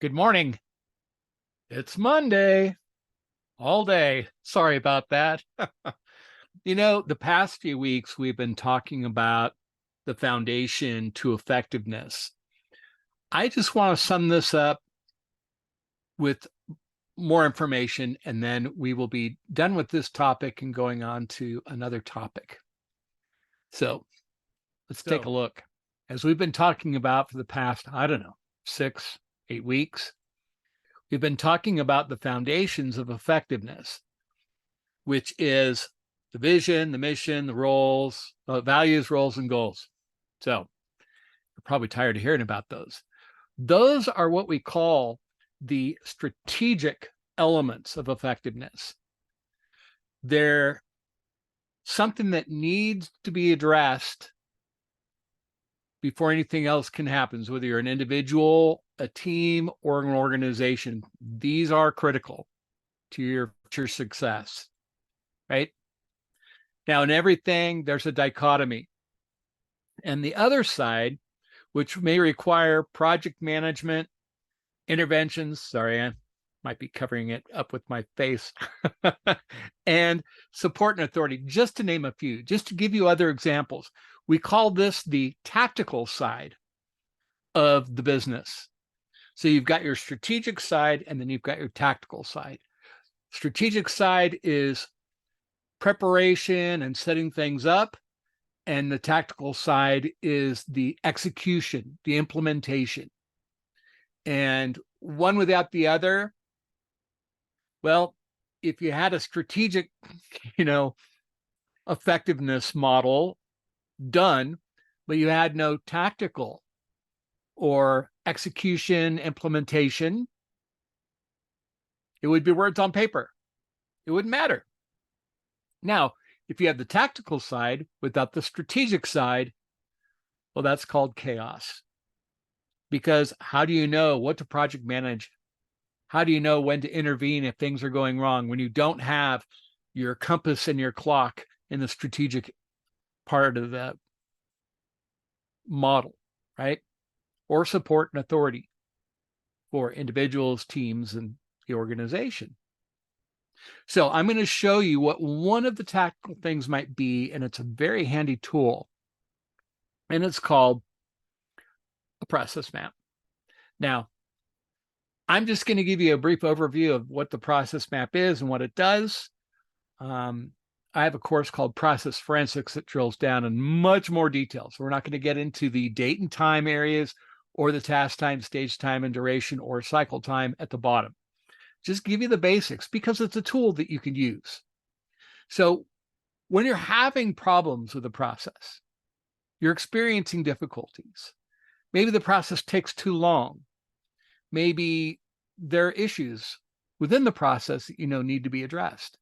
Good morning. It's Monday all day. Sorry about that. The past few weeks we've been talking about the foundation to effectiveness. I just want to sum this up with more information, and then we will be done with this topic and going on to another topic. So let's take a look. As we've been talking about for the past, 6, 8 weeks, we've been talking about the foundations of effectiveness, which is the vision, the mission, the roles, values, roles, and goals. So you're probably tired of hearing about those. Those are what we call the strategic elements of effectiveness. They're something that needs to be addressed before anything else can happen, whether you're an individual, a team, or an organization. These are critical to your success, right? Now, in everything, there's a dichotomy. And the other side, which may require project management, interventions, sorry, I might be covering it up with my face, and support and authority, just to name a few, just to give you other examples. We call this the tactical side of the business. So you've got your strategic side, and then you've got your tactical side. Strategic side is preparation and setting things up, and the tactical side is the execution, the implementation. And one without the other, well, if you had a strategic, effectiveness model done, but you had no tactical or execution implementation, it would be words on paper. It wouldn't matter. Now, if you have the tactical side without the strategic side, well, that's called chaos. Because how do you know what to project manage? How do you know when to intervene if things are going wrong when you don't have your compass and your clock in the strategic part of the model, right? Or support and authority for individuals, teams, and the organization. So I'm going to show you what one of the tactical things might be, and it's a very handy tool, and it's called a process map. Now, I'm just going to give you a brief overview of what the process map is and what it does. I have a course called Process Forensics that drills down in much more detail. So we're not going to get into the date and time areas or the task time, stage time, and duration, or cycle time at the bottom. Just give you the basics because it's a tool that you can use. So when you're having problems with the process, you're experiencing difficulties, maybe the process takes too long, maybe there are issues within the process that need to be addressed.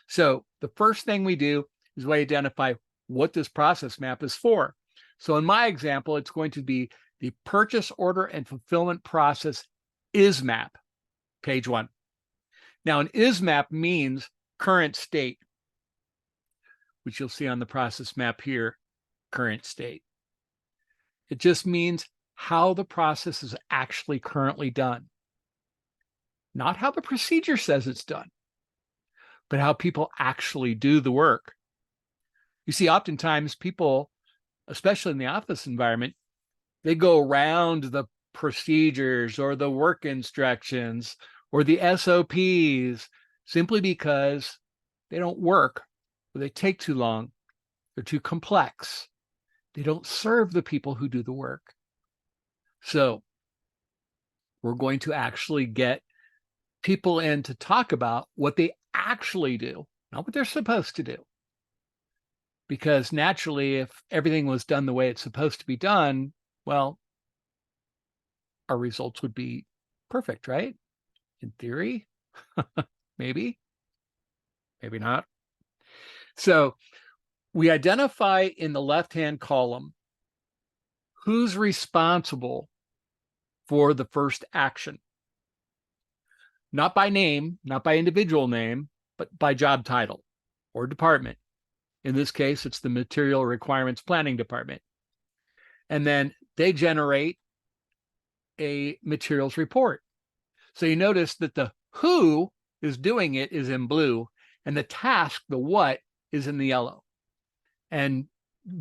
So the first thing we do is we identify what this process map is for. So in my example, it's going to be the purchase order and fulfillment process is map, page 1. Now, an is map means current state, which you'll see on the process map here, current state. It just means how the process is actually currently done. Not how the procedure says it's done, but how people actually do the work. You see, oftentimes people, especially in the office environment, they go around the procedures or the work instructions or the SOPs simply because they don't work, or they take too long, they're too complex. They don't serve the people who do the work. So we're going to actually get people in to talk about what they actually do, not what they're supposed to do. Because naturally, if everything was done the way it's supposed to be done, well, our results would be perfect, right? In theory, maybe not. So we identify in the left-hand column who's responsible for the first action. Not by name, not by individual name, but by job title or department. In this case, it's the Material Requirements Planning Department. And then they generate a materials report. So you notice that the who is doing it is in blue, and the task, the what, is in the yellow. And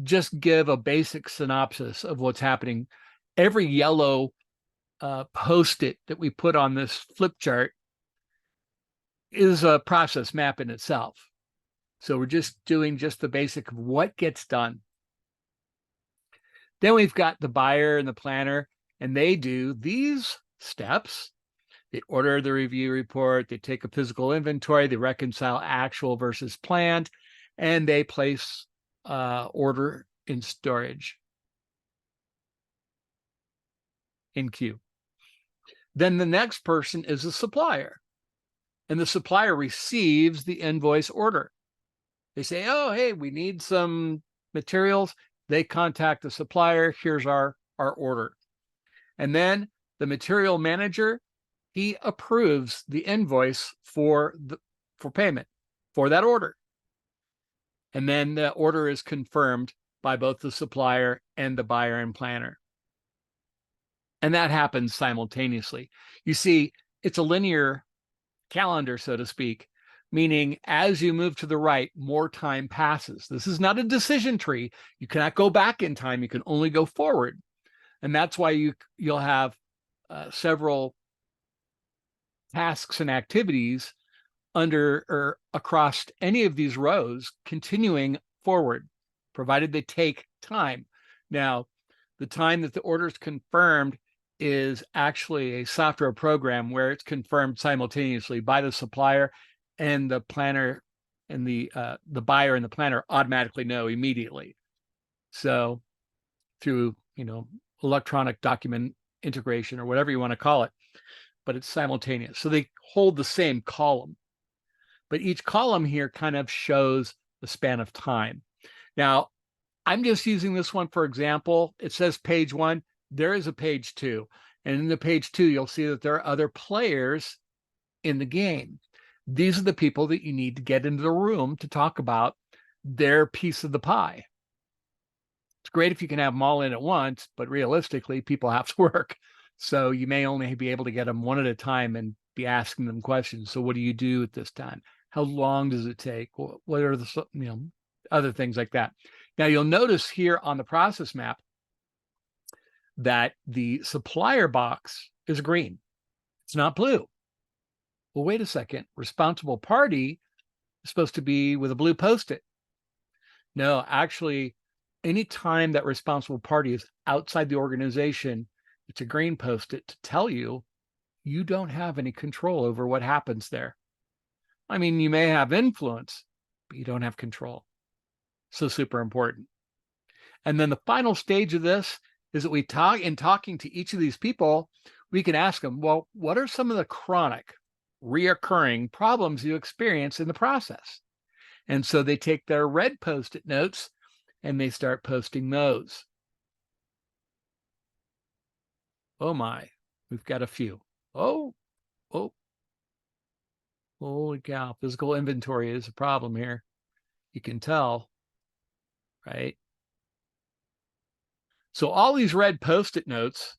just give a basic synopsis of what's happening. Every yellow post-it that we put on this flip chart is a process map in itself. So we're just doing just the basic of what gets done. Then we've got the buyer and the planner, and they do these steps. They order the review report, they take a physical inventory, they reconcile actual versus planned, and they place order in storage in queue. Then the next person is the supplier, and the supplier receives the invoice order. They say, oh, hey, we need some materials. They contact the supplier. Here's our order. And then the material manager, he approves the invoice for payment for that order. And then the order is confirmed by both the supplier and the buyer and planner. And that happens simultaneously. You see, it's a linear calendar, so to speak, meaning as you move to the right, more time passes. This is not a decision tree. You cannot go back in time. You can only go forward. And that's why you'll have several tasks and activities under or across any of these rows continuing forward, provided they take time. Now, the time that the order is confirmed is actually a software program where it's confirmed simultaneously by the supplier, and the planner and the buyer and the planner automatically know immediately. So through, electronic document integration or whatever you want to call it, but it's simultaneous. So they hold the same column, but each column here kind of shows the span of time. Now, I'm just using this one for example. It says page 1. There is a page 2. And in the page 2, you'll see that there are other players in the game. These are the people that you need to get into the room to talk about their piece of the pie. It's great if you can have them all in at once, but realistically, people have to work. So you may only be able to get them one at a time and be asking them questions. So what do you do at this time? How long does it take? What are the, other things like that? Now you'll notice here on the process map that the supplier box is green. It's not blue. Well, wait a second. Responsible party is supposed to be with a blue post-it. No, actually, anytime that responsible party is outside the organization, it's a green post-it to tell you you don't have any control over what happens there. I mean, you may have influence, but you don't have control. So super important. And then the final stage of this is that we talking to each of these people, we can ask them, well, what are some of the chronic, reoccurring problems you experience in the process? And so they take their red post-it notes and they start posting those. Oh my, we've got a few. Oh, holy cow, physical inventory is a problem here. You can tell, right? So all these red post-it notes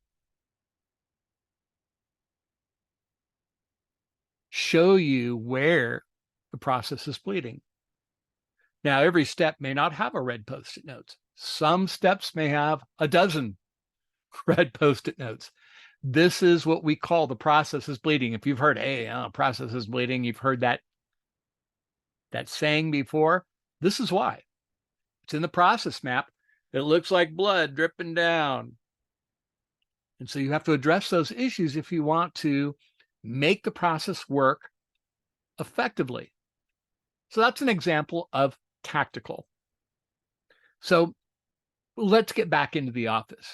show you where the process is bleeding. Now, every step may not have a red post-it notes. Some steps may have a dozen red post-it notes. This is what we call the process is bleeding. If you've heard, hey, process is bleeding, you've heard that saying before. This is why. It's in the process map. It looks like blood dripping down. And so you have to address those issues if you want to make the process work effectively. So that's an example of tactical. So let's get back into the office.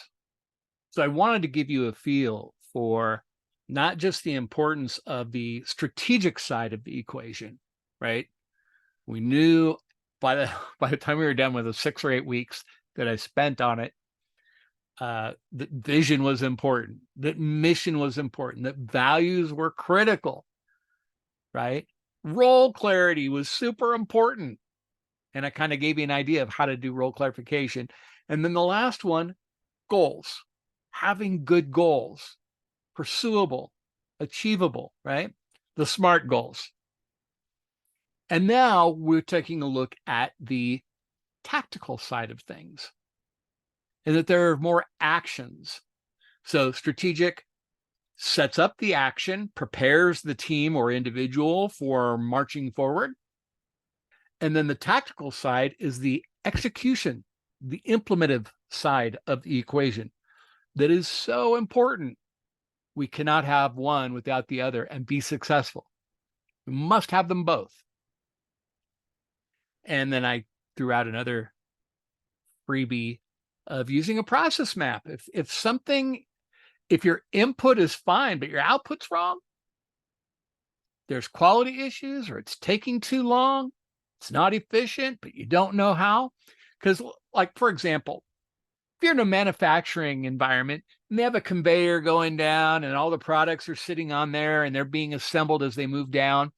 So I wanted to give you a feel for not just the importance of the strategic side of the equation, right? We knew by the time we were done with the 6 or 8 weeks that I spent on it, that vision was important, that mission was important, that values were critical, right? Role clarity was super important. And I kind of gave you an idea of how to do role clarification. And then the last one, goals, having good goals. pursuable, achievable, right? The SMART goals. And now we're taking a look at the tactical side of things, and that there are more actions. So strategic sets up the action, prepares the team or individual for marching forward. And then the tactical side is the execution, the implementive side of the equation that is so important. We cannot have one without the other and be successful. We must have them both. And then I threw out another freebie of using a process map. If your input is fine, but your output's wrong, there's quality issues, or it's taking too long, it's not efficient, but you don't know how. Because, like, for example, if you're in a manufacturing environment and they have a conveyor going down and all the products are sitting on there and they're being assembled as they move down,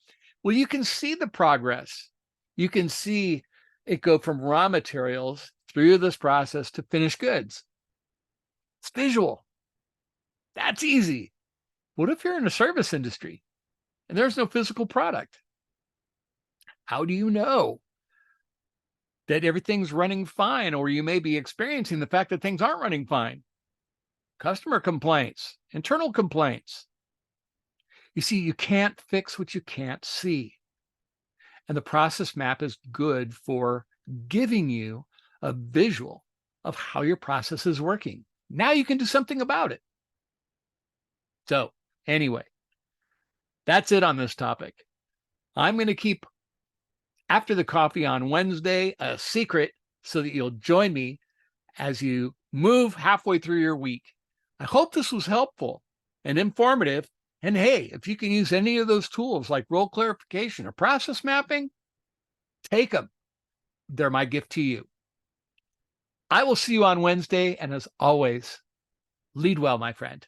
well, you can see the progress. You can see it go from raw materials through this process to finished goods. It's visual. That's easy. What if you're in a service industry and there's no physical product? How do you know that everything's running fine, or you may be experiencing the fact that things aren't running fine? Customer complaints, internal complaints. You see, you can't fix what you can't see. And the process map is good for giving you a visual of how your process is working. Now you can do something about it. So anyway, that's it on this topic. I'm going to keep, after the coffee on Wednesday, a secret so that you'll join me as you move halfway through your week. I hope this was helpful and informative. And hey, if you can use any of those tools like role clarification or process mapping, take them. They're my gift to you. I will see you on Wednesday. And as always, lead well, my friend.